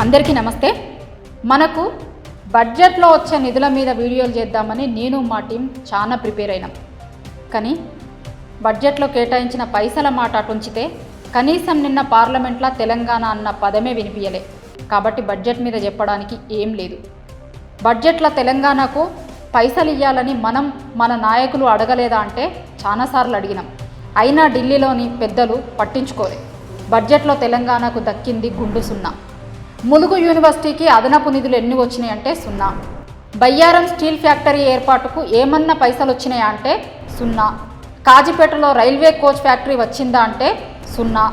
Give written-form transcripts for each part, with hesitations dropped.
అందరికీ నమస్తే. మనకు బడ్జెట్లో వచ్చే నిధుల మీద వీడియోలు చేద్దామని నేను మా టీం చాలా ప్రిపేర్ అయినాం. కానీ బడ్జెట్లో కేటాయించిన పైసల మాట అటుంచితే కనీసం నిన్న పార్లమెంట్లో తెలంగాణ అన్న పదమే వినిపించలే. కాబట్టి బడ్జెట్ మీద చెప్పడానికి ఏం లేదు. బడ్జెట్లో తెలంగాణకు పైసలు ఇవ్వాలని మన నాయకులు అడగలేదా అంటే చాలాసార్లు అడిగినాం. అయినా ఢిల్లీలోని పెద్దలు పట్టించుకోలే. బడ్జెట్లో తెలంగాణకు దక్కింది గుండు సున్నా. ములుగు యూనివర్సిటీకి అదనపు నిధులు ఎన్ని వచ్చినాయి అంటే సున్నా. బయ్యారం స్టీల్ ఫ్యాక్టరీ ఏర్పాటుకు ఏమన్నా పైసలు వచ్చినాయా అంటే సున్నా. కాజిపేటలో రైల్వే కోచ్ ఫ్యాక్టరీ వచ్చిందా అంటే సున్నా.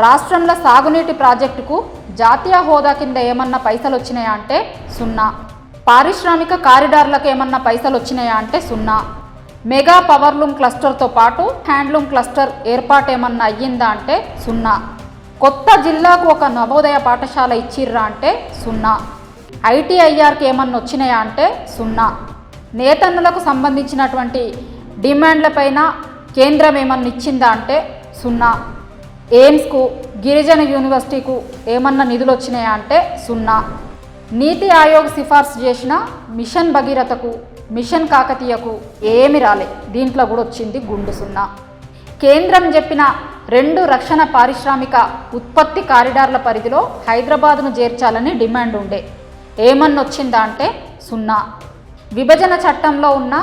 రాష్ట్రంలో సాగునీటి ప్రాజెక్టుకు జాతీయ హోదా కింద ఏమన్నా పైసలు వచ్చినాయా అంటే సున్నా. పారిశ్రామిక కారిడార్లకు ఏమన్నా పైసలు వచ్చినాయా అంటే సున్నా. మెగా పవర్లూమ్ క్లస్టర్తో పాటు హ్యాండ్లూమ్ క్లస్టర్ ఏర్పాటు ఏమన్నా అయ్యిందా అంటే సున్నా. కొత్త జిల్లాకు ఒక నవోదయ పాఠశాల ఇచ్చిర్రా అంటే సున్నా. ఐటీఐఆర్కి ఏమన్నా వచ్చినాయా అంటే సున్నా. నేతన్నులకు సంబంధించినటువంటి డిమాండ్లపైన కేంద్రం ఏమన్నా ఇచ్చిందా అంటే సున్నా. ఎయిమ్స్కు గిరిజన యూనివర్సిటీకు ఏమన్నా నిధులు వచ్చినాయా అంటే సున్నా. నీతి ఆయోగ్ సిఫార్సు చేసిన మిషన్ భగీరథకు మిషన్ కాకతీయకు ఏమి రాలే. దీంట్లో కూడా వచ్చింది గుండు సున్నా. కేంద్రం చెప్పిన 2 రక్షణ పారిశ్రామిక ఉత్పత్తి కారిడార్ల పరిధిలో హైదరాబాద్ను చేర్చాలని డిమాండ్ ఉండే. ఏమన్నా వచ్చిందా అంటే సున్నా. విభజన చట్టంలో ఉన్న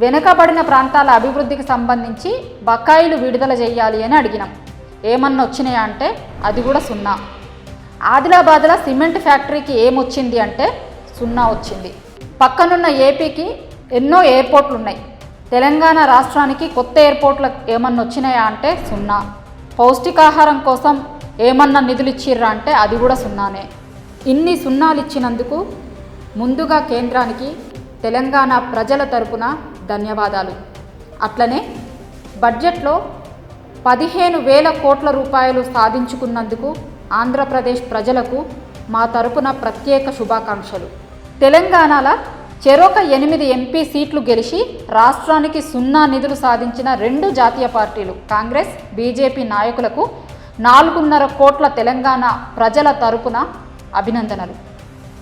వెనుకబడిన ప్రాంతాల అభివృద్ధికి సంబంధించి బకాయిలు విడుదల చేయాలి అని అడిగినాం. ఏమన్నా వచ్చినాయా అంటే అది కూడా సున్నా. ఆదిలాబాద్లో సిమెంట్ ఫ్యాక్టరీకి ఏమొచ్చింది అంటే సున్నా వచ్చింది. పక్కనున్న ఏపీకి ఎన్నో ఎయిర్పోర్ట్లు ఉన్నాయి. తెలంగాణ రాష్ట్రానికి కొత్త ఎయిర్పోర్ట్లకు ఏమన్నా వచ్చినాయా అంటే సున్నా. పౌష్టికాహారం కోసం ఏమన్నా నిధులు ఇచ్చిర్రా అంటే అది కూడా సున్నానే. ఇన్ని సున్నాలు ఇచ్చినందుకు ముందుగా కేంద్రానికి తెలంగాణ ప్రజల తరపున ధన్యవాదాలు. అట్లనే బడ్జెట్లో 15,000 కోట్ల రూపాయలు సాధించుకున్నందుకు ఆంధ్రప్రదేశ్ ప్రజలకు మా తరపున ప్రత్యేక శుభాకాంక్షలు. తెలంగాణలో చెరొక 8 ఎంపీ సీట్లు గెలిచి రాష్ట్రానికి సున్నా నిధులు సాధించిన 2 జాతీయ పార్టీలు కాంగ్రెస్, బీజేపీ నాయకులకు 4.5 కోట్ల తెలంగాణ ప్రజల తరపున అభినందనలు.